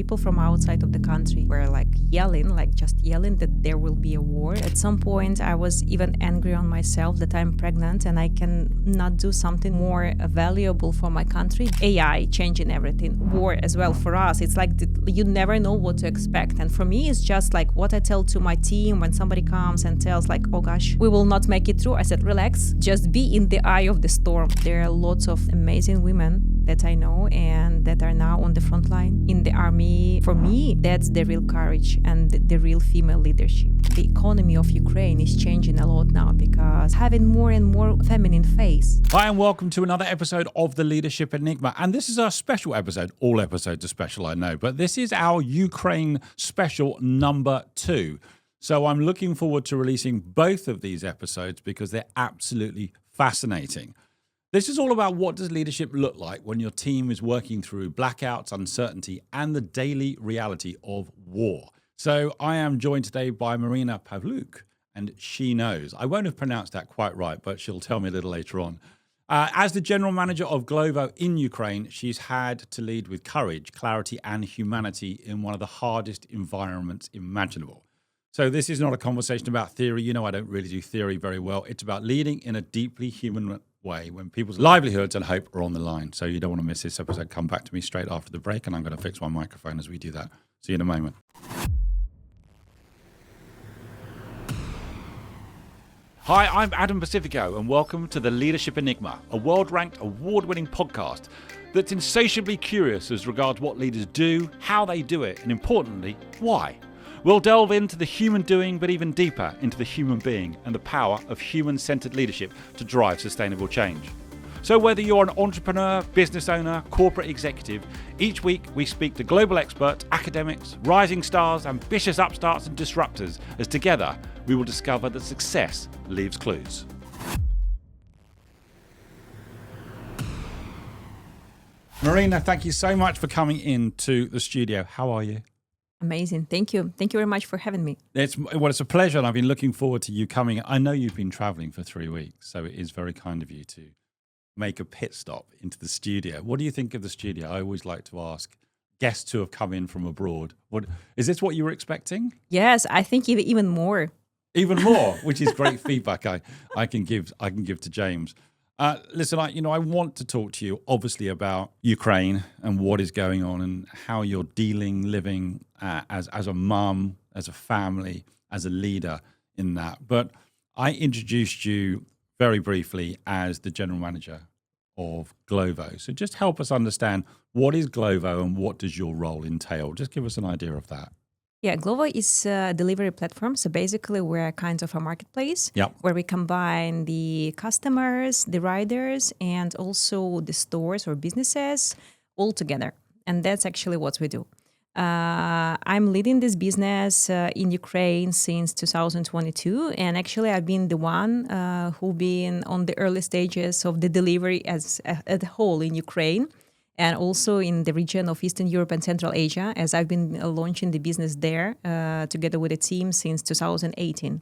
people from outside of the country were like just yelling that there will be a war. At some point, I was even angry on myself that I'm pregnant and I can not do something more valuable for my country. AI changing everything. War as well for us. It's like you never know what to expect. And for me, it's just like what I tell to my team when somebody comes and tells like, oh gosh, we will not make it through. I said, relax, just be in the eye of the storm. There are lots of amazing women that I know and that are now on the front line in the army. For me, that's the real courage and the real female leadership. The economy of Ukraine is changing a lot now because having more and more feminine face. Hi and welcome to another episode of the Leadership Enigma. And this is our special episode. All episodes are special, I know, but this is our Ukraine special number 2. So I'm looking forward to releasing both of these episodes because they're absolutely fascinating. This is all about what does leadership look like when your team is working through blackouts, uncertainty, and the daily reality of war. So I am joined today by Maryna Pavliuk, and she knows. I won't have pronounced that quite right, but she'll tell me a little later on. As the general manager of Glovo in Ukraine, she's had to lead with courage, clarity, and humanity in one of the hardest environments imaginable. So this is not a conversation about theory. You know, I don't really do theory very well. It's about leading in a deeply human way when people's livelihoods and hope are on the line. So you don't want to miss this episode. Come back to me straight after the break, and I'm going to fix my microphone as we do that. See you in a moment. Hi, I'm Adam Pacifico, and welcome to the Leadership Enigma, a world-ranked, award-winning podcast that's insatiably curious as regards what leaders do, how they do it, and importantly, why. We'll delve into the human doing, but even deeper into the human being and the power of human-centered leadership to drive sustainable change. So whether you're an entrepreneur, business owner, corporate executive, each week we speak to global experts, academics, rising stars, ambitious upstarts and disruptors, as together we will discover that success leaves clues. Maryna, thank you so much for coming into the studio. How are you? Amazing. Thank you. Thank you very much for having me. It's a pleasure, and I've been looking forward to you coming. I know you've been traveling for 3 weeks, so it is very kind of you to make a pit stop into the studio. What do you think of the studio? I always like to ask guests who have come in from abroad. Is this what you were expecting? Yes, I think even more. Even more, which is great feedback I can give to James. Listen, I want to talk to you obviously about Ukraine and what is going on and how you're living as a mum, as a family, as a leader in that. But I introduced you very briefly as the general manager of Glovo. So just help us understand what is Glovo and what does your role entail? Just give us an idea of that. Yeah, Glovo is a delivery platform. So basically, we're kind of a marketplace where we combine the customers, the riders, and also the stores or businesses all together. And that's actually what we do. I'm leading this business in Ukraine since 2022. And actually, I've been the one who's been on the early stages of the delivery as a whole in Ukraine. And also in the region of Eastern Europe and Central Asia, as I've been launching the business there together with a team since 2018.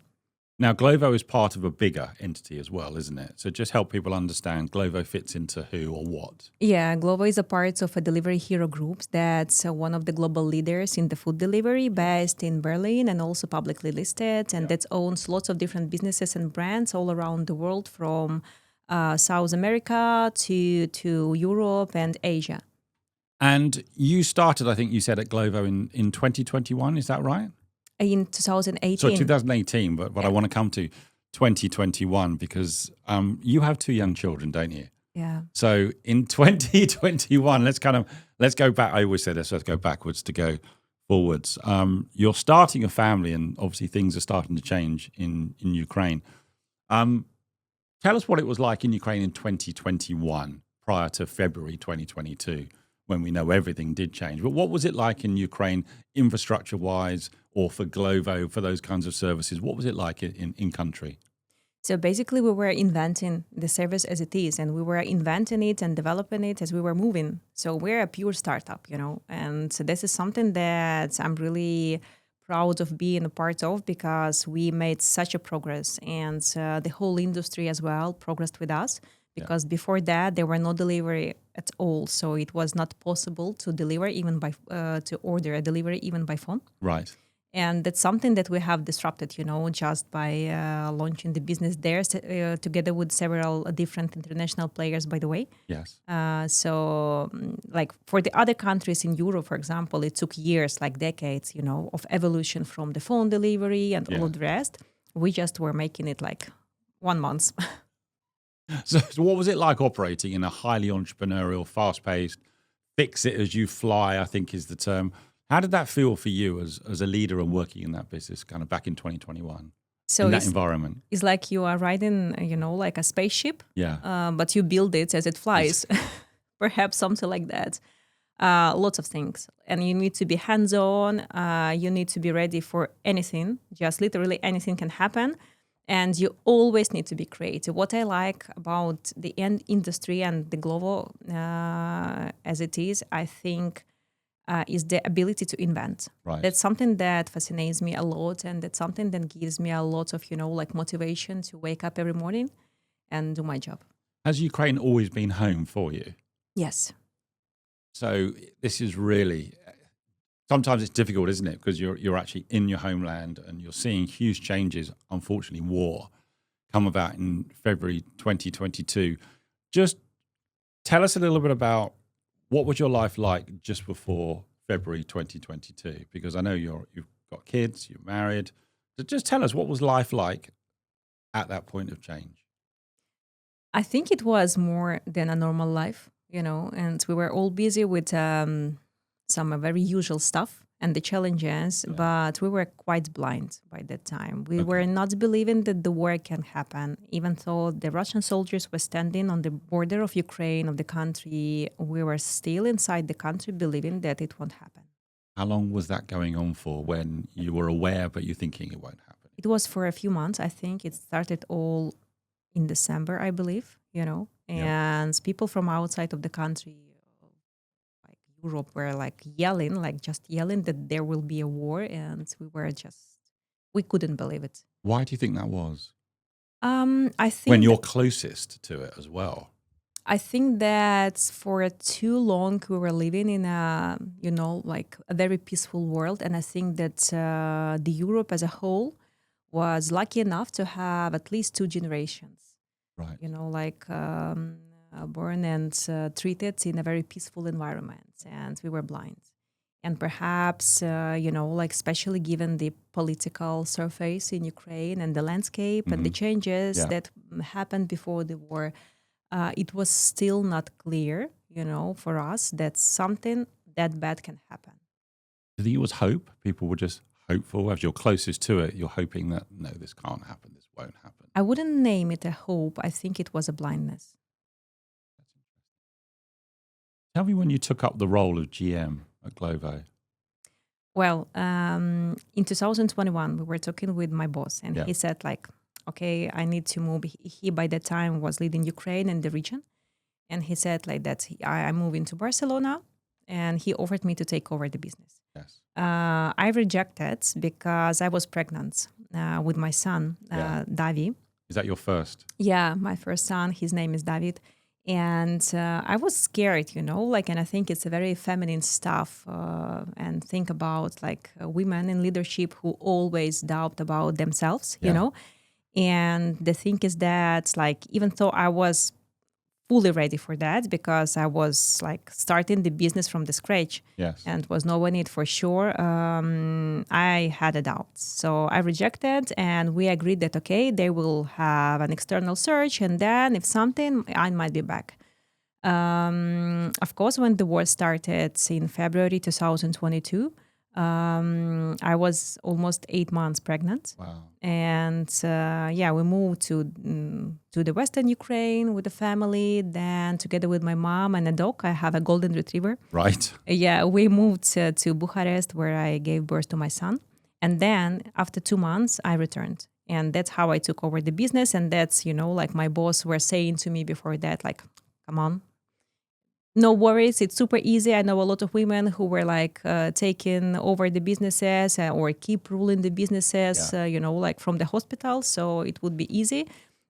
Now, Glovo is part of a bigger entity as well, isn't it? So just help people understand Glovo fits into who or what. Yeah, Glovo is a part of a delivery hero group that's one of the global leaders in the food delivery based in Berlin and also publicly listed. And that owns lots of different businesses and brands all around the world from South America to Europe and Asia. And you started, I think you said, at Glovo in 2021, is that right? In 2018. So 2018, but I want to come to 2021 because you have 2 young children, don't you? Yeah. So in 2021, let's go back. I always say this, let's go backwards to go forwards. You're starting a family and obviously things are starting to change in Ukraine. Tell us what it was like in Ukraine in 2021 prior to February 2022 when we know everything did change. But what was it like in Ukraine infrastructure-wise or for Glovo, for those kinds of services? What was it like in country? So basically we were inventing the service as it is and we were inventing it and developing it as we were moving. So we're a pure startup, and so this is something that I'm really proud of being a part of because we made such a progress and the whole industry as well progressed with us because before that there were no delivery at all. So it was not possible to deliver even by to order a delivery even by phone. Right. And that's something that we have disrupted, just by launching the business there together with several different international players, by the way. Yes. Like for the other countries in Europe, for example, it took years, like decades, of evolution from the phone delivery and all of the rest. We just were making it like 1 month. So what was it like operating in a highly entrepreneurial, fast-paced, fix it as you fly, I think is the term. How did that feel for you as a leader and working in that business kind of back in 2021? So in that environment? It's like you are riding, like a spaceship, but you build it as it flies. Perhaps something like that. Lots of things. And you need to be hands-on. You need to be ready for anything. Just literally anything can happen. And you always need to be creative. What I like about the end industry and the Glovo as it is, I think, is the ability to invent. Right. That's something that fascinates me a lot, and that's something that gives me a lot of, motivation to wake up every morning and do my job. Has Ukraine always been home for you? Yes. So this is really, sometimes it's difficult, isn't it? Because you're actually in your homeland and you're seeing huge changes, unfortunately, war come about in February 2022. Just tell us a little bit about what was your life like just before February 2022? Because I know you've got kids, you're married. So just tell us, what was life like at that point of change? I think it was more than a normal life, and we were all busy with some very usual stuff and the challenges, but we were quite blind by that time. We were not believing that the war can happen. Even though the Russian soldiers were standing on the border of Ukraine, of the country, we were still inside the country believing that it won't happen. How long was that going on for when you were aware, but you're thinking it won't happen? It was for a few months. I think it started all in December, I believe, and people from outside of the country, Europe, were just yelling that there will be a war, and we couldn't believe it. Why do you think that was? I think when you're closest to it as well. I think that for too long we were living in a very peaceful world, and I think that the Europe as a whole was lucky enough to have at least 2 generations, right? Born and treated in a very peaceful environment, and we were blind. And perhaps, especially given the political surface in Ukraine and the landscape and the changes that happened before the war, it was still not clear, for us that something that bad can happen. Do you think it was hope? People were just hopeful. As you're closest to it, you're hoping that, no, this can't happen, this won't happen. I wouldn't name it a hope. I think it was a blindness. Tell me when you took up the role of GM at Glovo. Well, in 2021, we were talking with my boss, and he said, okay, I need to move. He by that time was leading Ukraine and the region. And he said that I'm moving to Barcelona, and he offered me to take over the business. Yes. I rejected because I was pregnant with my son, Davi. Is that your first? Yeah, my first son. His name is David. And I was scared, and I think it's a very feminine stuff, and think about women in leadership who always doubt about themselves, And the thing is that even though I was fully ready for that, because I was starting the business from the scratch, and was knowing it for sure, I had a doubt. So I rejected, and we agreed that, okay, they will have an external search, and then if something, I might be back. Of course, when the war started in February 2022, I was almost 8 months pregnant. Wow. And we moved to the Western Ukraine with the family. Then together with my mom and a dog, I have a golden retriever. Right. Yeah, we moved to Bucharest, where I gave birth to my son. And then after 2 months, I returned. And that's how I took over the business. And that's, my boss were saying to me before that, come on. No worries, it's super easy. I know a lot of women who were taking over the businesses or keep ruling the businesses, from the hospital. So it would be easy.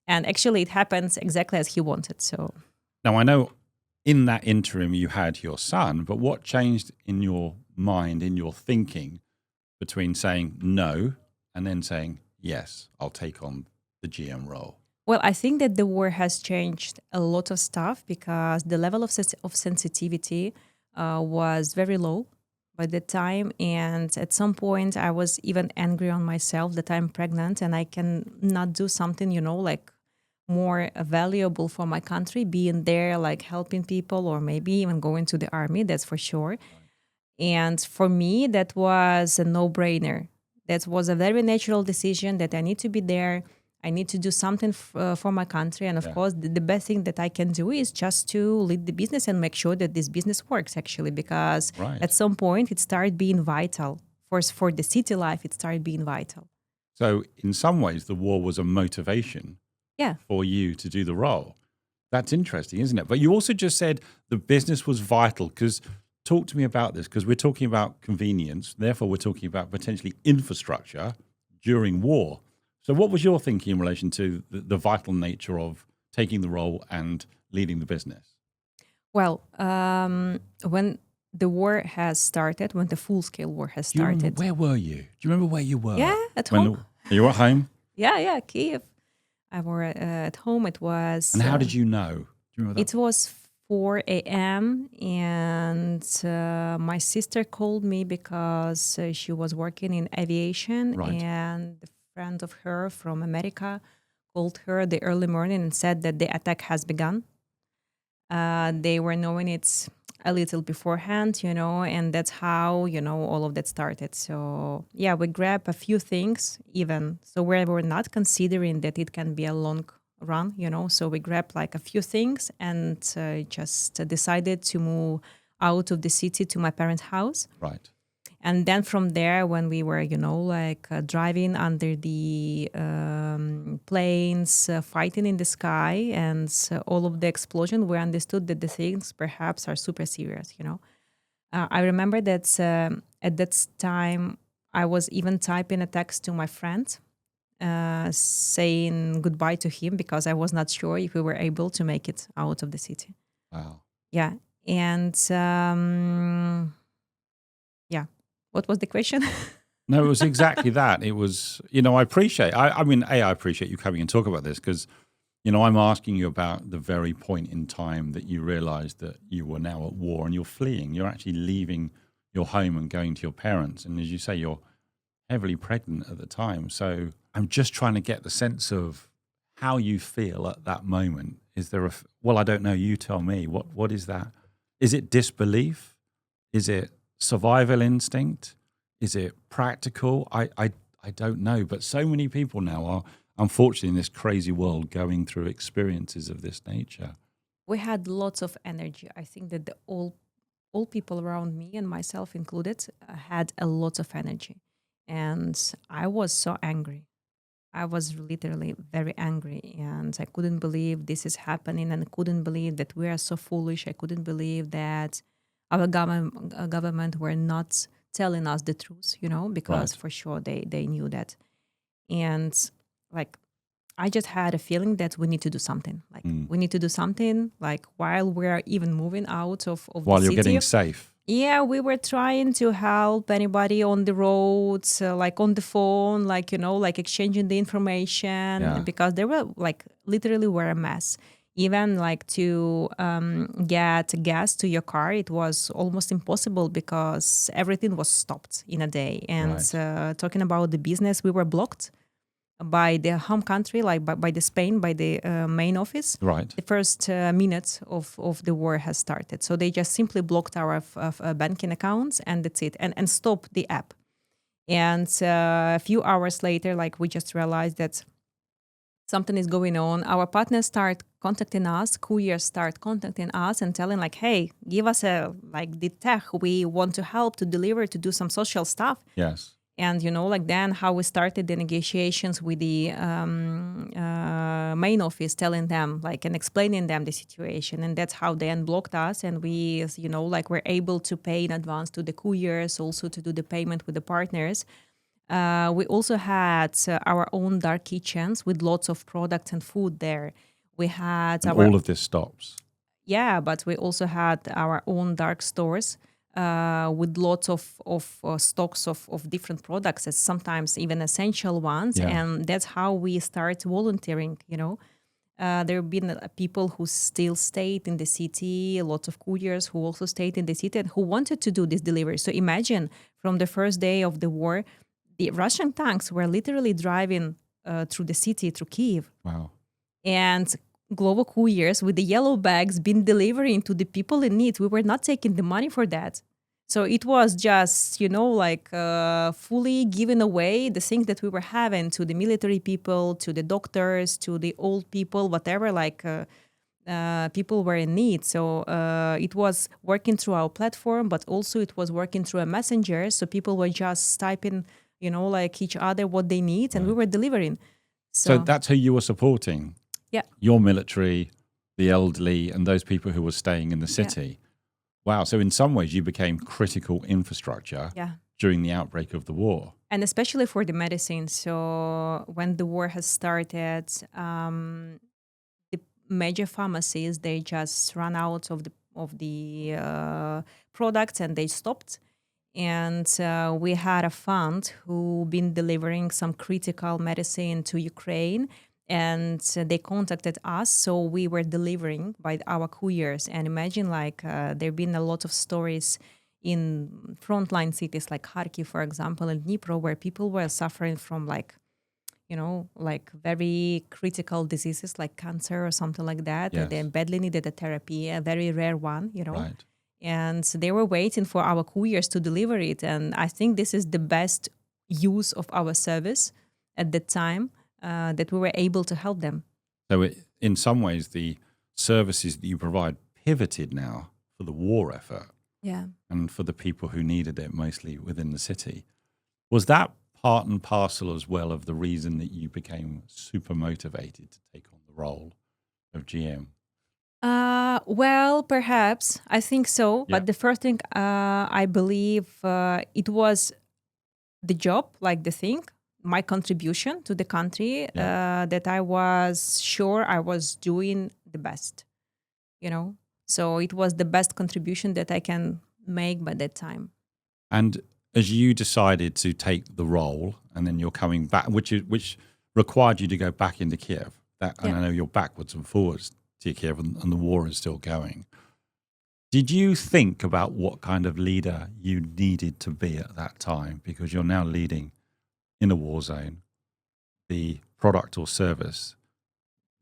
And actually it happens exactly as he wanted. So now I know in that interim, you had your son, but what changed in your mind, in your thinking, between saying no and then saying, yes, I'll take on the GM role? Well, I think that the war has changed a lot of stuff because the level of sensitivity was very low by the time. And at some point, I was even angry on myself that I'm pregnant and I can not do something, like more valuable for my country, being there, like helping people, or maybe even going to the army, that's for sure. And for me, that was a no-brainer. That was a very natural decision that I need to be there. I need to do something for my country. And of course, the best thing that I can do is just to lead the business and make sure that this business works, actually, because at some point it started being vital. For the city life, it started being vital. So in some ways, the war was a motivation for you to do the role. That's interesting, isn't it? But you also just said the business was vital, because talk to me about this, because we're talking about convenience. Therefore, we're talking about potentially infrastructure during war. So what was your thinking in relation to the vital nature of taking the role and leading the business? Well, when the war has started, when the full-scale war has started. Where were you? Do you remember where you were? Yeah, at home. You were at home? Yeah, Kyiv. I was at home. It was. And how did you know? Do you remember that? It was 4 a.m. and my sister called me because she was working in aviation, and a friend of her from America called her the early morning and said that the attack has begun. They were knowing it a little beforehand, and that's how, all of that started. So, yeah, we grabbed a few things even. So we were not considering that it can be a long run, So we grabbed like a few things and just decided to move out of the city to my parents' house. Right. And then from there, when we were, driving under the planes, fighting in the sky, and all of the explosion, we understood that the things perhaps are super serious, I remember that at that time, I was even typing a text to my friend, saying goodbye to him because I was not sure if we were able to make it out of the city. Wow. Yeah. And what was the question? No, it was exactly that. It was, I appreciate, I appreciate you coming and talk about this because, I'm asking you about the very point in time that you realized that you were now at war and you're fleeing. You're actually leaving your home and going to your parents. And as you say, you're heavily pregnant at the time. So I'm just trying to get the sense of how you feel at that moment. Is there I don't know, you tell me, what is that? Is it disbelief? Is it survival instinct? Is it practical? I don't know. But so many people now are, unfortunately, in this crazy world going through experiences of this nature. We had lots of energy. I think that all people around me and myself included had a lot of energy. And I was so angry. I was literally very angry. And I couldn't believe this is happening. And I couldn't believe that we are so foolish. I couldn't believe that our government were not telling us the truth, because for sure they knew that. And I just had a feeling that we need to do something. We need to do something, while we're even moving out of the city. While you're getting safe. Yeah, we were trying to help anybody on the roads, on the phone, exchanging the information, because they were literally were a mess. Even to get gas to your car, it was almost impossible because everything was stopped in a day. And talking about the business, we were blocked by the home country, by the Spain, by the main office. Right. The first minute of the war has started. So they just simply blocked our banking accounts and that's it, and stopped the app. And a few hours later, we just realized that something is going on. Our partners start contacting us, couriers start contacting us and telling hey, give us the tech. We want to help, to deliver, to do some social stuff. Yes. And, then how we started the negotiations with the main office, telling them, and explaining them the situation. And that's how they unblocked us. And we, were able to pay in advance to the couriers, also to do the payment with the partners. We also had our own dark kitchens with lots of products and food there. We had all of this stops. Yeah, but we also had our own dark stores with lots of stocks of different products, as sometimes even essential ones. Yeah. And that's how we start volunteering, you know. There have been people who still stayed in the city, lots of couriers who also stayed in the city and who wanted to do this delivery. So imagine from the first day of the war, the Russian tanks were literally driving through the city, through Kyiv. Wow. And Glovo couriers with the yellow bags been delivering to the people in need. We were not taking the money for that. So it was just, you know, like fully giving away the things that we were having to the military people, to the doctors, to the old people, whatever, like people were in need. So it was working through our platform, but also it was working through a messenger. So people were just typing, you know, like each other what they need, and we were delivering. So that's who you were supporting? Yeah. Your military, the elderly, and those people who were staying in the city. Yeah. Wow. So in some ways you became critical infrastructure during the outbreak of the war. And especially for the medicine. So when the war has started, the major pharmacies, they just ran out of the products and they stopped. And we had a fund who been delivering some critical medicine to Ukraine. And they contacted us, so we were delivering by our couriers. And imagine, like, there have been a lot of stories in frontline cities like Kharkiv, for example, and Dnipro, where people were suffering from, like, you know, like very critical diseases like cancer or something like that. Yes. And they badly needed a therapy, a very rare one, you know. Right. And they were waiting for our couriers to deliver it. And I think this is the best use of our service at that time. That we were able to help them. So in some ways, the services that you provide pivoted now for the war effort and for the people who needed it, mostly within the city. Was that part and parcel as well of the reason that you became super motivated to take on the role of GM? Well, perhaps. I think so. Yeah. But the first thing, I believe it was the job, like the thing. My contribution to the country, that I was sure I was doing the best, you know. So it was the best contribution that I can make by that time. And as you decided to take the role, and then you're coming back, which required you to go back into Kyiv. And I know you're backwards and forwards to Kyiv, and the war is still going. Did you think about what kind of leader you needed to be at that time? Because you're now leading in a war zone, the product or service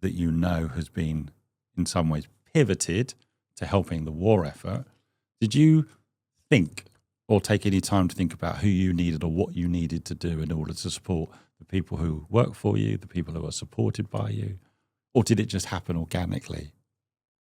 that you know has been in some ways pivoted to helping the war effort. Did you think or take any time to think about who you needed or what you needed to do in order to support the people who work for you, the people who are supported by you? Or did it just happen organically?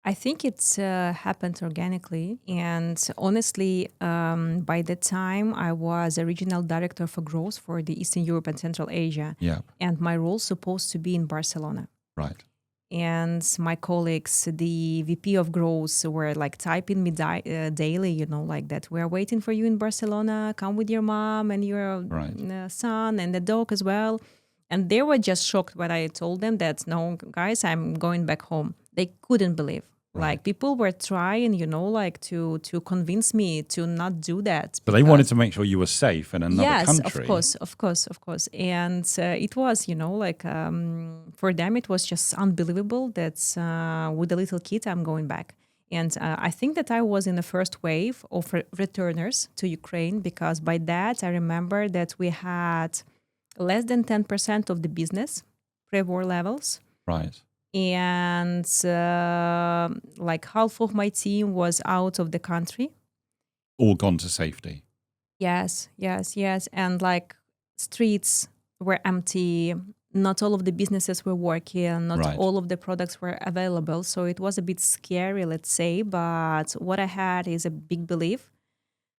I think it's happened organically. And honestly, by the time I was a regional director for growth for the Eastern Europe and Central Asia. Yeah. And my role supposed to be in Barcelona. Right. And my colleagues, the VP of growth, were like typing me daily, you know, like that. We're waiting for you in Barcelona. Come with your mom and your son and the dog as well. And they were just shocked when I told them that, no, guys, I'm going back home. They couldn't believe. Right. Like people were trying, you know, like to convince me to not do that. But they wanted to make sure you were safe in another country. Yes, of course. And it was, you know, like for them, it was just unbelievable that with a little kid, I'm going back. And I think that I was in the first wave of returners to Ukraine, because by that, I remember that we had less than 10% of the business pre-war levels. Right. And like half of my team was out of the country. All gone to safety. Yes. And like streets were empty. Not all of the businesses were working. Not all of the products were available. So it was a bit scary, let's say. But what I had is a big belief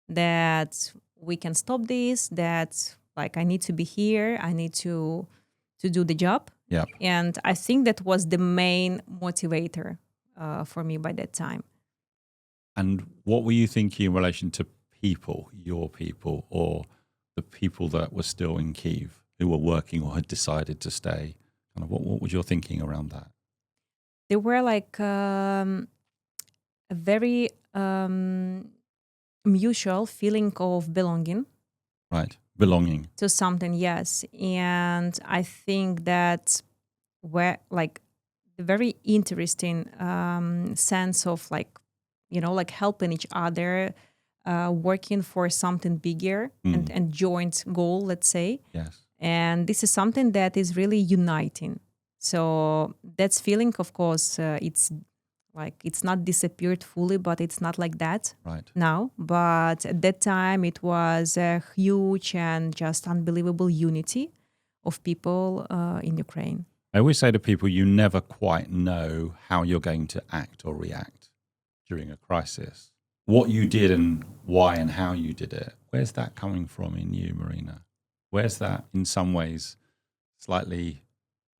that we can stop this, that like I need to be here. I need to do the job. Yeah. And I think that was the main motivator for me by that time. And what were you thinking in relation to people, your people, or the people that were still in Kyiv who were working or had decided to stay? Kind of what was your thinking around that? There were like a very mutual feeling of belonging Right. Belonging. to something, yes. And I think that where like the very interesting sense of like, like helping each other, working for something bigger and joint goal, let's say. Yes. And this is something that is really uniting. So that's feeling, of course, it's not disappeared fully, but it's not like that Right. now. But at that time, it was a huge and just unbelievable unity of people in Ukraine. I always say to people, you never quite know how you're going to act or react during a crisis. What you did and why and how you did it, where's that coming from in you, Maryna? Where's that, in some ways, slightly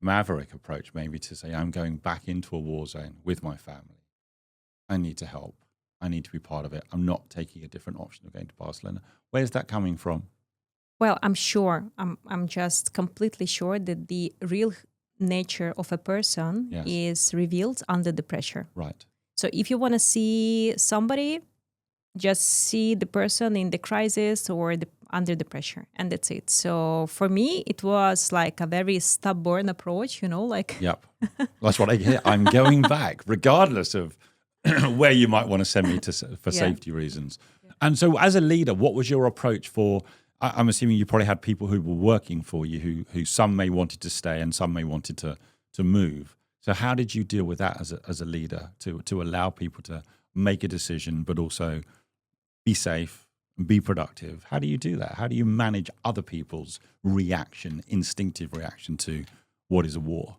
maverick approach, maybe to say, I'm going back into a war zone with my family. I need to help. I need to be part of it. I'm not taking a different option of going to Barcelona. Where's that coming from? Well, I'm sure, I'm just completely sure that the real nature of a person Yes. is revealed under the pressure. Right. So if you want to see somebody, just see the person in the crisis or under the pressure, and that's it. So for me, it was like a very stubborn approach, like. Yep. That's what I hear. I'm going back, regardless of where you might want to send me for safety reasons. Yeah. And so as a leader, what was your approach for, I'm assuming you probably had people who were working for you, who some may wanted to stay and some may wanted to move. So how did you deal with that as a leader to allow people to make a decision, but also be safe and be productive? How do you do that? How do you manage other people's instinctive reaction to what is a war?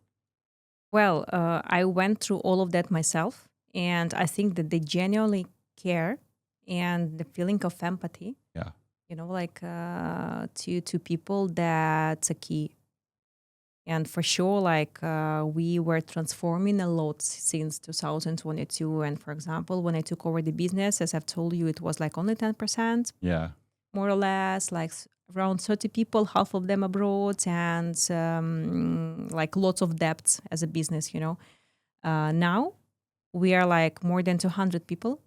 Well, I went through all of that myself, and I think that they genuinely care, and the feeling of empathy, Yeah. to people, that's a key. And for sure, we were transforming a lot since 2022. And for example, when I took over the business, as I've told you, it was like only 10%, Yeah. more or less, like around 30 people, half of them abroad, and like lots of debts as a business, Now we are like more than 200 people.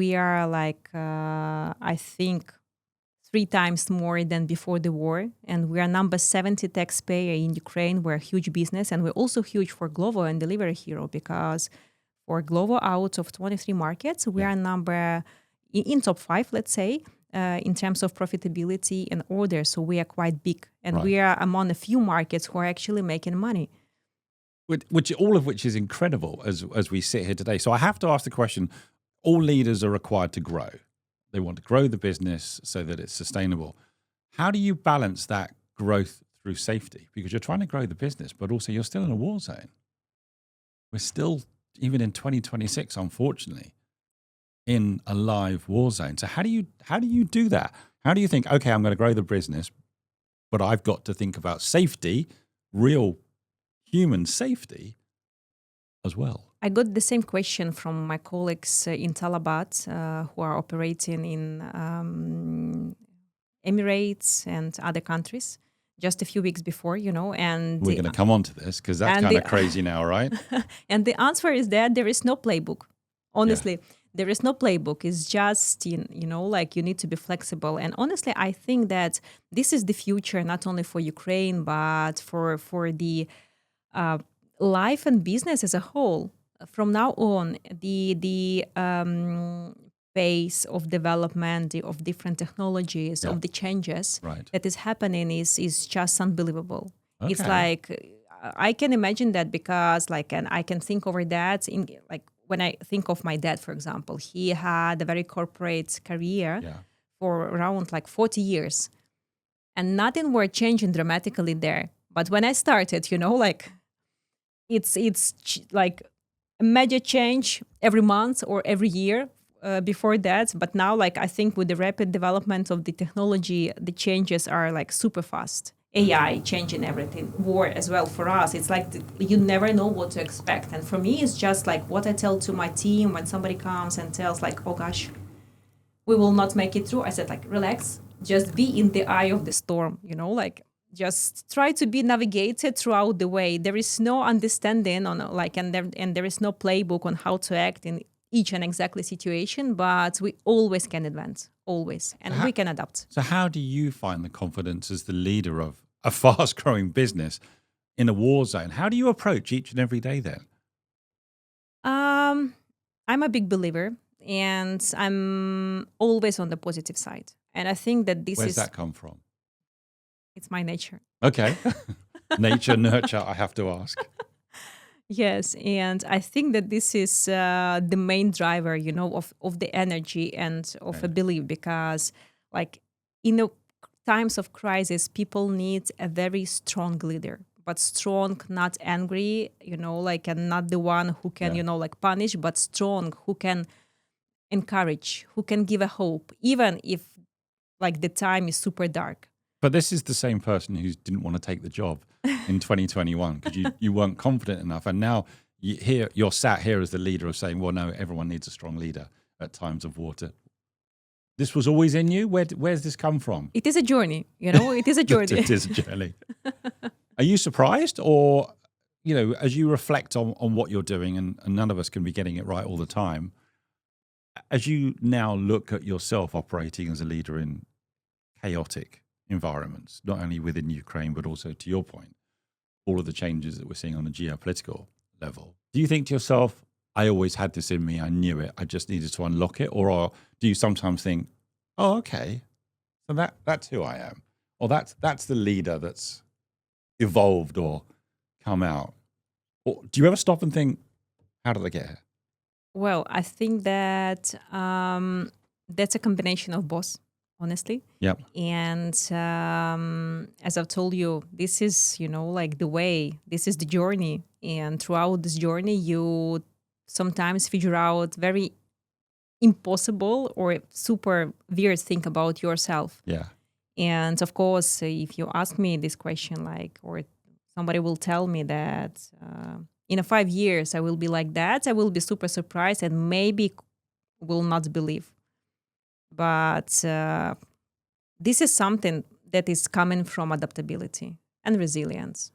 We are like, I think, 3 times more than before the war. And we are number 70 taxpayer in Ukraine. We're a huge business. And we're also huge for Glovo and Delivery Hero, because for Glovo, out of 23 markets, we are number in top 5, let's say, in terms of profitability and orders. So we are quite big. And we are among a few markets who are actually making money. All of which is incredible as we sit here today. So I have to ask the question, all leaders are required to grow. They want to grow the business so that it's sustainable. How do you balance that growth through safety? Because you're trying to grow the business, but also you're still in a war zone. We're still, even in 2026, unfortunately, in a live war zone. So how do you do that? How do you think, okay, I'm going to grow the business, but I've got to think about safety, real human safety as well? I got the same question from my colleagues in Talabat who are operating in Emirates and other countries just a few weeks before, and we're going to come on to this because that's kind of crazy now, right? And the answer is that there is no playbook. Honestly, there is no playbook. It's just, like you need to be flexible. And honestly, I think that this is the future, not only for Ukraine, but for the life and business as a whole. From now on, the pace of development of different technologies, of the changes that is happening is just unbelievable. Okay. It's like, I can imagine that because and I can think over that in when I think of my dad, for example, he had a very corporate career for around 40 years, and nothing were changing dramatically there. But when I started, it's like a major change every month or every year before that. But now, I think with the rapid development of the technology, the changes are super fast. AI changing everything. War as well for us. It's you never know what to expect. And for me, it's just what I tell to my team when somebody comes and tells oh gosh, we will not make it through. I said relax, just be in the eye of the storm, just try to be navigated throughout the way. There is no understanding on and there is no playbook on how to act in each and exactly situation, but we always can advance, always, and we can adapt. So how do you find the confidence as the leader of a fast-growing business in a war zone? How do you approach each and every day then? I'm a big believer, and I'm always on the positive side. And I think that Where's that come from? it's my nature. Okay. Nature, nurture, I have to ask. Yes, and I think that this is the main driver, of the energy and of a belief, because like in the times of crisis, people need a very strong leader, but strong, not angry, and not the one who can, punish, but strong, who can encourage, who can give a hope, even if like the time is super dark. But this is the same person who didn't want to take the job in 2021 because you weren't confident enough. And now you're sat here as the leader of saying, well, no, everyone needs a strong leader at times of water. This was always in you? Where's this come from? It is a journey, it is a journey. It is a journey. Are you surprised? Or, as you reflect on what you're doing, and none of us can be getting it right all the time, as you now look at yourself operating as a leader in chaotic environments, not only within Ukraine, but also, to your point, all of the changes that we're seeing on the geopolitical level. Do you think to yourself, I always had this in me, I knew it, I just needed to unlock it? Or do you sometimes think, oh, okay, so that's who I am? Or that's the leader that's evolved or come out? Or do you ever stop and think, how did I get here? Well, I think that that's a combination of both, honestly. Yep. And as I've told you, this is, the way, this is the journey. And throughout this journey, you sometimes figure out very impossible or super weird thing about yourself. Yeah. And of course, if you ask me this question, or somebody will tell me that in 5 years I will be like that, I will be super surprised and maybe will not believe. But this is something that is coming from adaptability and resilience.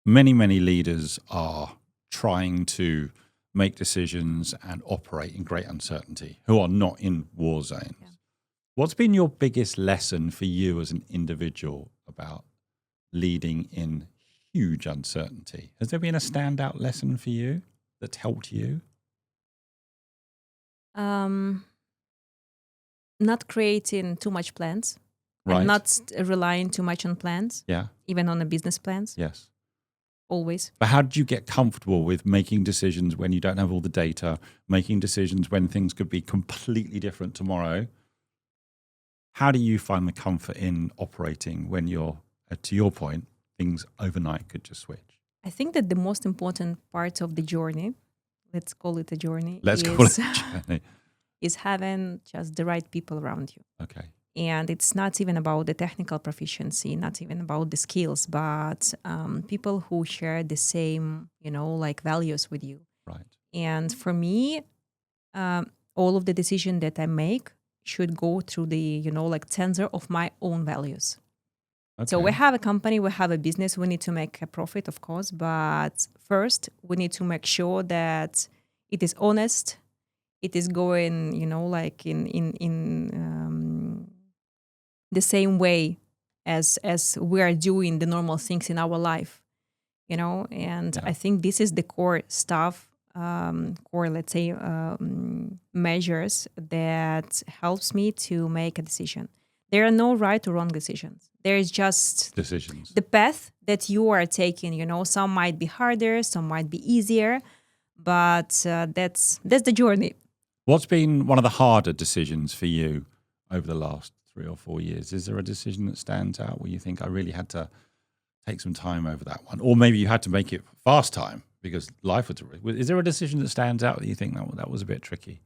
Many, many leaders are trying to make decisions and operate in great uncertainty who are not in war zones. Yeah. What's been your biggest lesson for you as an individual about leading in huge uncertainty? Has there been a standout lesson for you that's helped you? Not creating too much plans, right. And not relying too much on plans. Yeah. Even on the business plans. Yes. Always. But how did you get comfortable with making decisions when you don't have all the data, making decisions when things could be completely different tomorrow? How do you find the comfort in operating when you're, to your point, things overnight could just switch? I think that the most important part of the journey, let's call it a journey, is having just the right people around you. Okay. And it's not even about the technical proficiency, not even about the skills, but people who share the same, values with you. Right. And for me, all of the decisions that I make should go through the, tensor of my own values. Okay. So we have a company, we have a business, we need to make a profit, of course, but first we need to make sure that it is honest, it is going, in the same way as we are doing the normal things in our life, and yeah. I think this is the core stuff, let's say, measures that helps me to make a decision. There are no right or wrong decisions. There is just decisions. The path that you are taking, some might be harder, some might be easier, but that's the journey. What's been one of the harder decisions for you over the last 3 or 4 years? Is there a decision that stands out where you think I really had to take some time over that one? Or maybe you had to make it fast time because life was... Is there a decision that stands out that you think that was a bit tricky?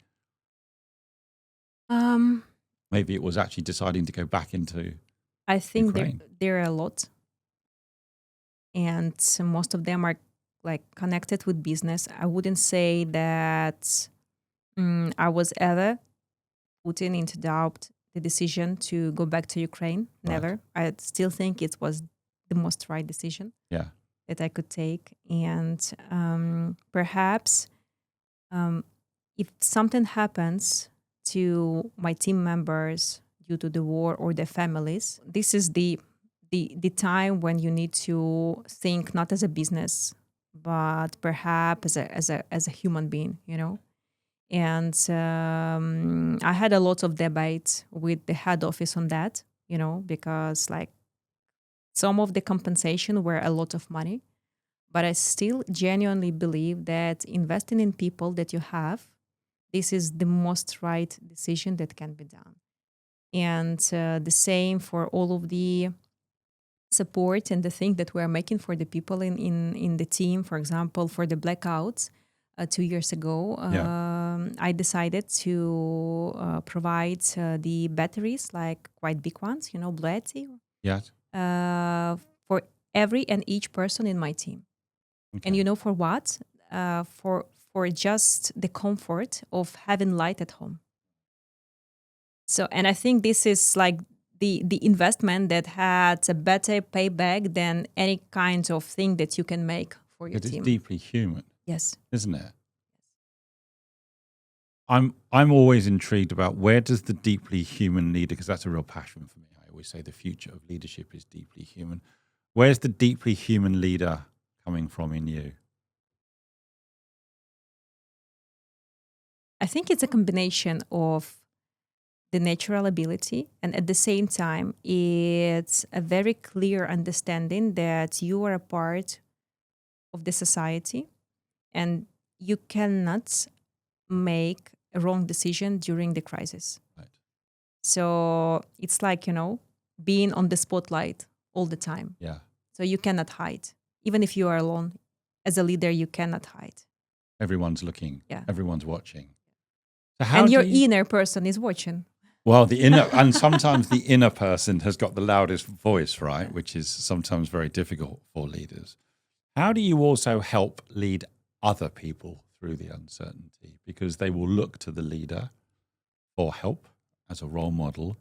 Maybe it was actually deciding to go back into I think Ukraine. There are a lot. And most of them are connected with business. I wouldn't say that I was ever putting into doubt the decision to go back to Ukraine. Never. Right. I still think it was the most right decision that I could take. And perhaps if something happens to my team members due to the war or their families, this is the time when you need to think not as a business, but perhaps as a human being, you know. And I had a lot of debate with the head office on that, you know, because like some of the compensation were a lot of money, but I still genuinely believe that investing in people that you have, this is the most right decision that can be done. And the same for all of the support and the thing that we're making for the people in the team. For example, for the blackouts 2 years ago, I decided to provide the batteries, like quite big ones, you know, Blue Yes. for every and each person in my team. Okay. And you know for what? For just the comfort of having light at home. So, and I think this is like the investment that had a better payback than any kind of thing that you can make for your It is team. deeply human, Yes. isn't it? I'm always intrigued about where does the deeply human leader, because that's a real passion for me. I always say the future of leadership is deeply human. Where's the deeply human leader coming from in you? I think it's a combination of the natural ability, and at the same time, it's a very clear understanding that you are a part of the society and you cannot make a wrong decision during the crisis. Right. So it's like, you know, being on the spotlight all the time. Yeah. So you cannot hide. Even if you are alone, as a leader, you cannot hide. Everyone's looking. Yeah. Everyone's watching. So how And do your you, inner person is watching. well, the inner, and sometimes the inner person has got the loudest voice, right? Which is sometimes very difficult for leaders. How do you also help lead other people through the uncertainty? Because they will look to the leader for help as a role model.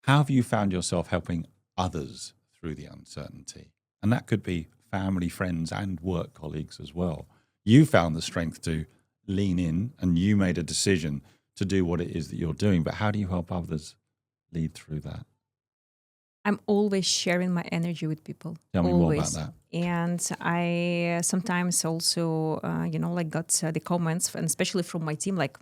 How have you found yourself helping others through the uncertainty? And that could be family, friends, and work colleagues as well. You found the strength to lean in and you made a decision to do what it is that you're doing. But how do you help others lead through that? I'm always sharing my energy with people. Tell me always. more about that. And I sometimes also, you know, like got the comments, and especially from my team, like,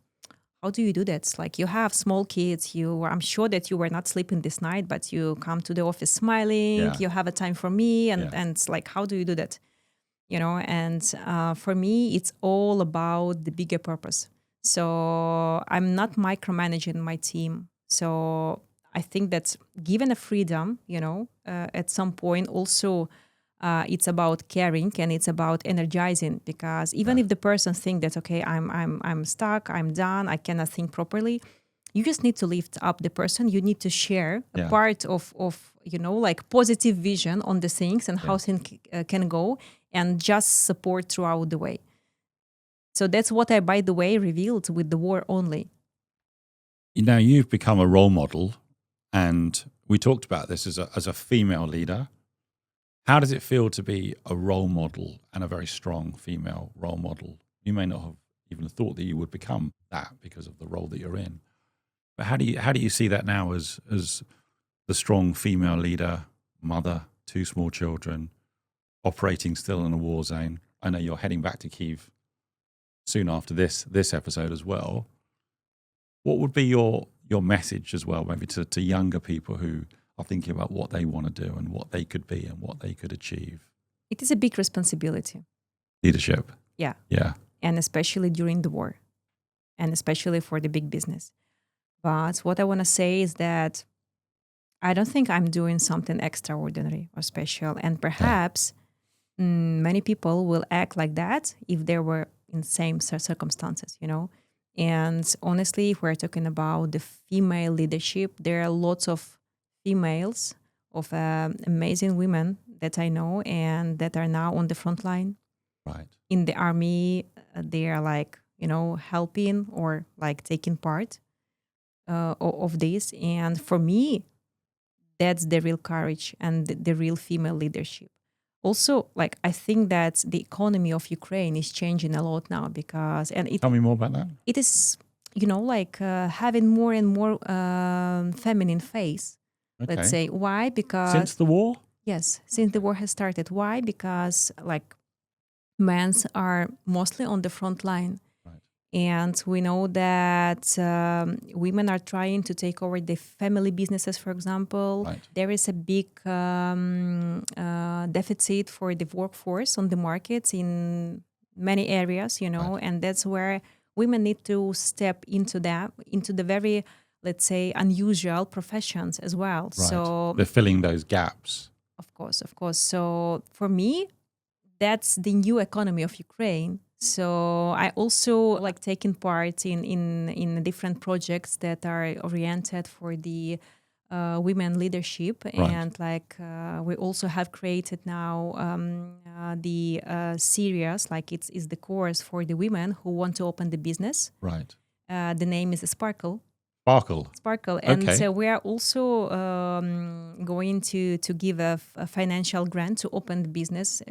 how do you do that? Like, you have small kids. I'm sure that you were not sleeping this night, but you come to the office smiling. Yeah. You have a time for me, and Yeah. and it's like, how do you do that? You know, and for me, it's all about the bigger purpose. So I'm not micromanaging my team. So I think that given a freedom, you know, at some point also it's about caring and it's about energizing, because even if the person think that, okay, I'm stuck, I'm done, I cannot think properly, you just need to lift up the person. You need to share a part of you know, like positive vision on the things and how things can go, and just support throughout the way. So that's what I, by the way, revealed with the war only. Now you've become a role model, and we talked about this as a female leader. How does it feel to be a role model and a very strong female role model? You may not have even thought that you would become that because of the role that you're in. But how do you see that now as the strong female leader, mother, 2 small children, operating still in a war zone? I know you're heading back to Kyiv soon after this episode as well. What would be your message as well, maybe to younger people who are thinking about what they want to do and what they could be and what they could achieve? It is a big responsibility. Leadership. Yeah. Yeah. And especially during the war, and especially for the big business. But what I want to say is that I don't think I'm doing something extraordinary or special. And perhaps many people will act like that if they were in same circumstances, you know. And honestly, if we're talking about the female leadership, there are lots of females, of amazing women that I know and that are now on the front line. Right. In the army, they are like, you know, helping or like taking part of this. And for me, that's the real courage and the real female leadership. Also, like, I think that the economy of Ukraine is changing a lot now because, and Tell me more about that. it is, like having more and more feminine face. Okay. Let's say why? Because Since the war? yes, since the war has started. Why? Because like men's are mostly on the front line. Right. And we know that women are trying to take over the family businesses, for example. Right. There is a big deficit for the workforce on the markets in many areas, Right. and that's where women need to step into the very, let's say, unusual professions as well. Right. So, They're filling those gaps. of course. So for me, that's the new economy of Ukraine. So I also like taking part in different projects that are oriented for the women leadership, and like we also have created now the series, like is the course for the women who want to open the business. Right. The name is Sparkle. Sparkle. And Okay. we are also going to give a financial grant to open the business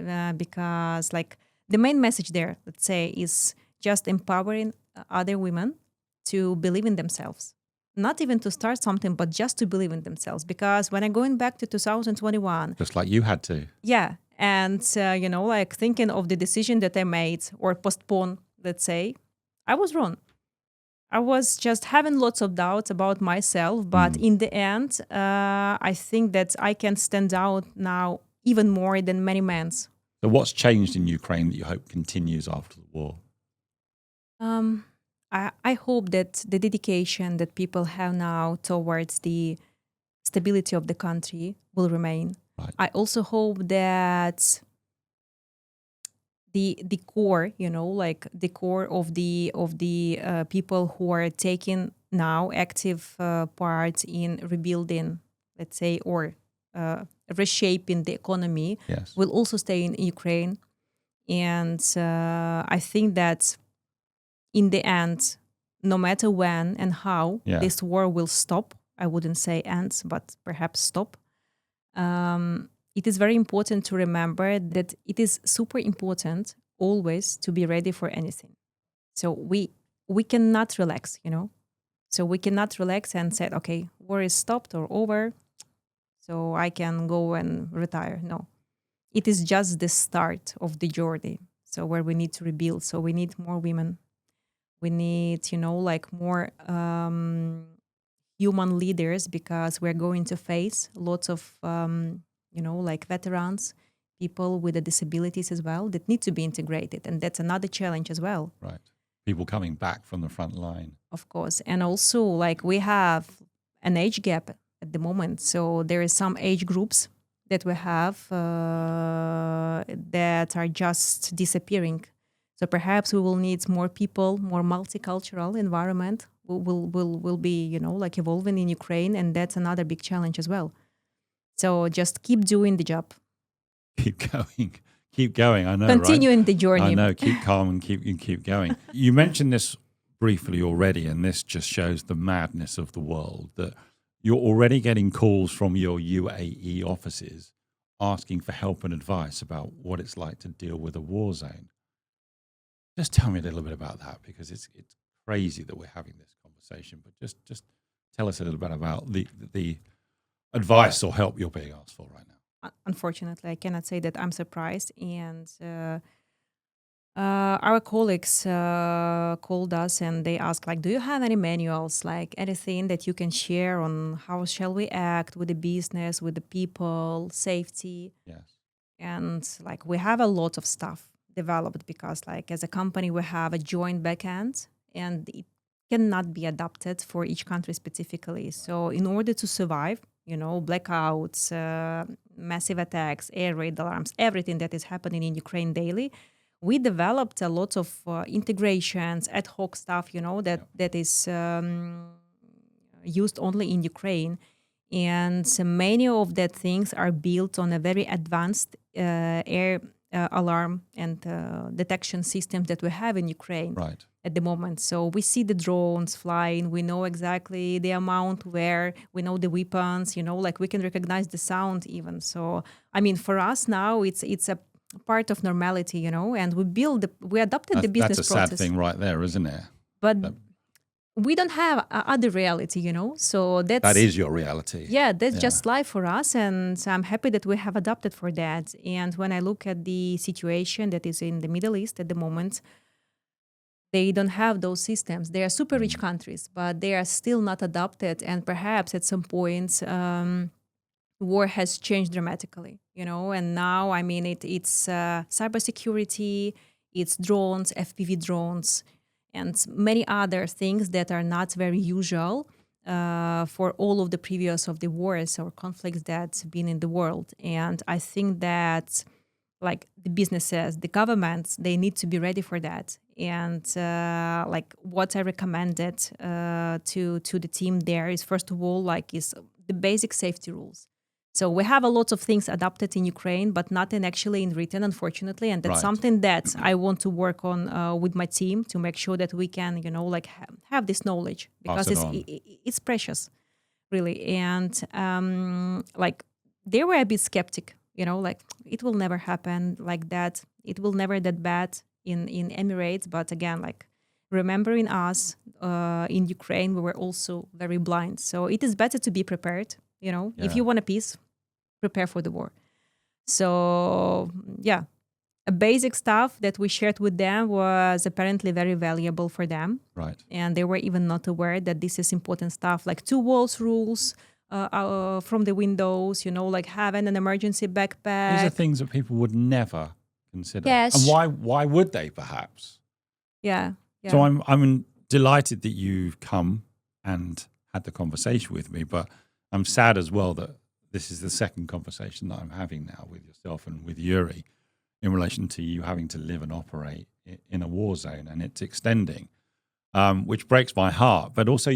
because like the main message there, let's say, is just empowering other women to believe in themselves, not even to start something, but just to believe in themselves. Because when I'm going back to 2021, Just like you had to. yeah, and like thinking of the decision that I made or postponed, let's say, I was wrong. I was just having lots of doubts about myself, but in the end, I think that I can stand out now even more than many men. So what's changed in Ukraine that you hope continues after the war? I hope that the dedication that people have now towards the stability of the country will remain. Right. I also hope that the core, like the core of the people who are taking now active part in rebuilding, let's say, or reshaping the economy, Yes. will also stay in Ukraine. And I think that in the end, no matter when and how this war will stop, I wouldn't say end, but perhaps stop. It is very important to remember that it is super important always to be ready for anything. So we cannot relax, So we cannot relax and say, okay, war is stopped or over, so I can go and retire. No, it is just the start of the journey. So where we need to rebuild. So we need more women. We need, like more human leaders, because we're going to face lots of like veterans, people with the disabilities as well, that need to be integrated. And that's another challenge as well. Right. People coming back from the front line. Of course. And also, like, we have an age gap at the moment. So there is some age groups that we have that are just disappearing. So perhaps we will need more people, more multicultural environment will be, like evolving in Ukraine. And that's another big challenge as well. So just keep doing the job. Keep going. Keep going. I know, Continuing right? the journey. I know. Keep calm and keep going. You mentioned this briefly already, and this just shows the madness of the world, that you're already getting calls from your UAE offices asking for help and advice about what it's like to deal with a war zone. Just tell me a little bit about that, because it's crazy that we're having this conversation. But just tell us a little bit about the advice or help you're being asked for right now. Unfortunately, I cannot say that I'm surprised. And our colleagues called us and they asked, like, do you have any manuals, like anything that you can share on how shall we act with the business, with the people, safety? Yes. And like we have a lot of stuff developed, because like as a company, we have a joint backend and it cannot be adapted for each country specifically. So in order to survive, blackouts, massive attacks, air raid alarms, everything that is happening in Ukraine daily, we developed a lot of integrations, ad hoc stuff, that is used only in Ukraine. And so many of that things are built on a very advanced air alarm and detection systems that we have in Ukraine at the moment. So we see the drones flying. We know exactly the amount where, we know the weapons, like we can recognize the sound even. So, I mean, for us now, it's a part of normality, and we adopted the business process. That's a sad thing right there, isn't it? But we don't have other reality, so that is your reality. Yeah, that's just life for us, and I'm happy that we have adopted for that. And when I look at the situation that is in the Middle East at the moment, they don't have those systems. They are super rich countries, but they are still not adopted. And perhaps at some point, war has changed dramatically, and now, I mean, it's cybersecurity, it's drones, FPV drones, and many other things that are not very usual for all of the previous of the wars or conflicts that's been in the world. And I think that, like, the businesses, the governments, they need to be ready for that. And like what I recommended to the team there is, first of all, is the basic safety rules. So we have a lot of things adopted in Ukraine, but nothing actually in written, unfortunately. And that's something that I want to work on with my team to make sure that we can, have this knowledge, because it's precious, really. And they were a bit skeptic, it will never happen like that. It will never that bad in Emirates. But again, remembering us in Ukraine, we were also very blind. So it is better to be prepared. If you want a peace, prepare for the war. So, yeah, a basic stuff that we shared with them was apparently very valuable for them. Right. And they were even not aware that this is important stuff, like 2 walls rules from the windows, having an emergency backpack. These are things that people would never consider. Yes. And why would they, perhaps? Yeah. So I'm delighted that you've come and had the conversation with me, but I'm sad as well that this is the second conversation that I'm having now with yourself and with Yuri in relation to you having to live and operate in a war zone, and it's extending, which breaks my heart. But also,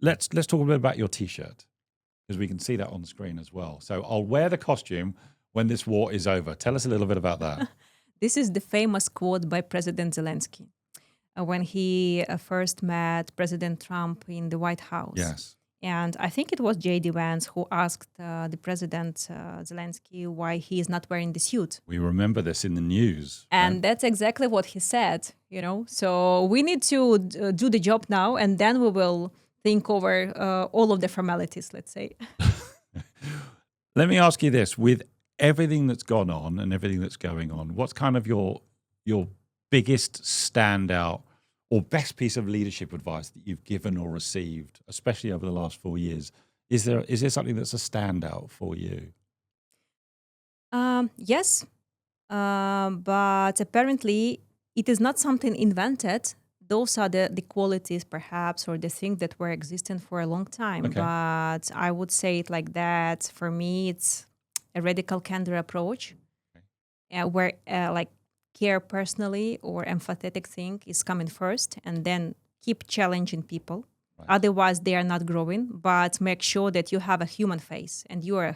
let's talk a bit about your T-shirt, because we can see that on the screen as well. So I'll wear the costume when this war is over. Tell us a little bit about that. This is the famous quote by President Zelensky when he first met President Trump in the White House. Yes. And I think it was J.D. Vance who asked the President Zelensky why he is not wearing the suit. We remember this in the news. And that's exactly what he said, So we need to do the job now, and then we will think over all of the formalities, let's say. Let me ask you this. With everything that's gone on and everything that's going on, what's kind of your biggest standout or best piece of leadership advice that you've given or received, especially over the last 4 years? Is there something that's a standout for you? Yes, but apparently it is not something invented. Those are the qualities, perhaps, or the things that were existent for a long time. Okay. But I would say it like that. For me, it's a radical candor approach, where care personally or empathetic thing is coming first, and then keep challenging people. Right. Otherwise, they are not growing. But make sure that you have a human face, and you are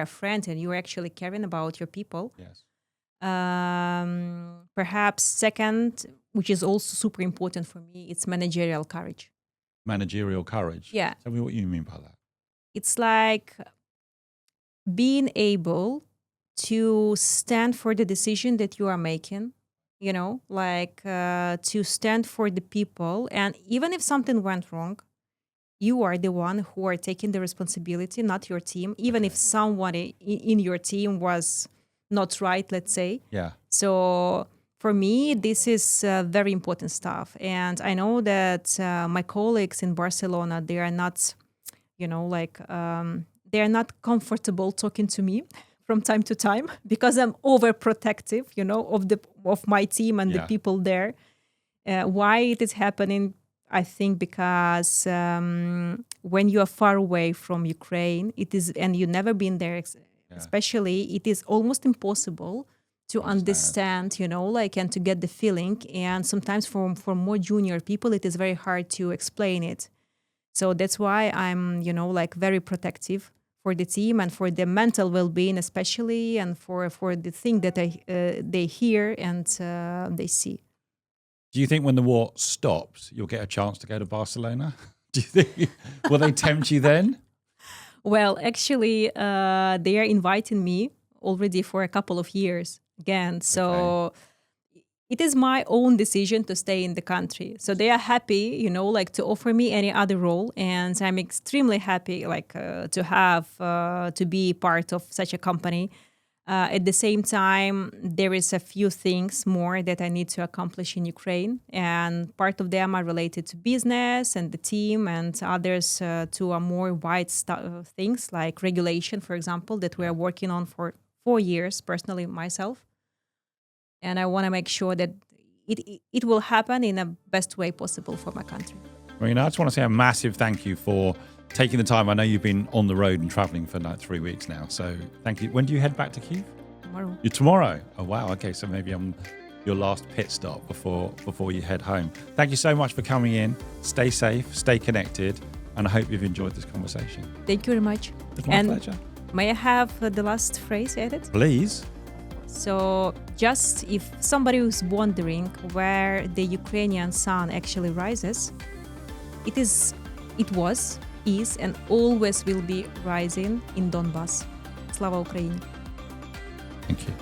a friend, and you are actually caring about your people. Yes. Perhaps second, which is also super important for me, it's managerial courage. Managerial courage? Yeah. Tell me what you mean by that. It's like being able to stand for the decision that you are making, to stand for the people. And even if something went wrong, you are the one who are taking the responsibility, not your team, even if someone in your team was not right, let's say. Yeah. So for me, this is very important stuff. And I know that my colleagues in Barcelona, they are not, they are not comfortable talking to me from time to time, because I'm overprotective, of my team and the people there. Why it is happening? I think because when you are far away from Ukraine, and you've never been there, especially, it is almost impossible to understand, and to get the feeling. And sometimes for more junior people, it is very hard to explain it. So that's why I'm, very protective the team and for the mental well-being especially, and for the thing that they hear and they see. Do you think when the war stops, you'll get a chance to go to Barcelona? Do you think, will they tempt you then? Well, actually, they are inviting me already for a couple of years again. So it is my own decision to stay in the country. So they are happy, to offer me any other role. And I'm extremely happy, to have, to be part of such a company. At the same time, there is a few things more that I need to accomplish in Ukraine. And part of them are related to business and the team, and others to a more wide things like regulation, for example, that we are working on for 4 years, personally, myself. And I want to make sure that it will happen in the best way possible for my country. Maryna, I just want to say a massive thank you for taking the time. I know you've been on the road and traveling for like 3 weeks now. So thank you. When do you head back to Kyiv? Tomorrow. You're tomorrow? Oh, wow. Okay, so maybe I'm your last pit stop before you head home. Thank you so much for coming in. Stay safe, stay connected, and I hope you've enjoyed this conversation. Thank you very much. It's my pleasure. May I have the last phrase added? Please. So just if somebody is wondering where the Ukrainian sun actually rises, it was, is, and always will be rising in Donbass. Slava Ukraini. Thank you.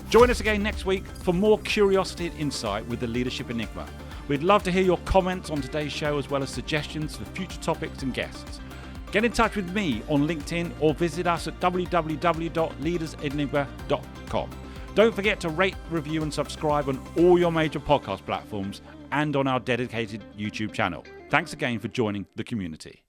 Join us again next week for more curiosity and insight with the Leadership Enigma. We'd love to hear your comments on today's show as well as suggestions for future topics and guests. Get in touch with me on LinkedIn or visit us at www.leadersenigma.com. Don't forget to rate, review and subscribe on all your major podcast platforms and on our dedicated YouTube channel. Thanks again for joining the community.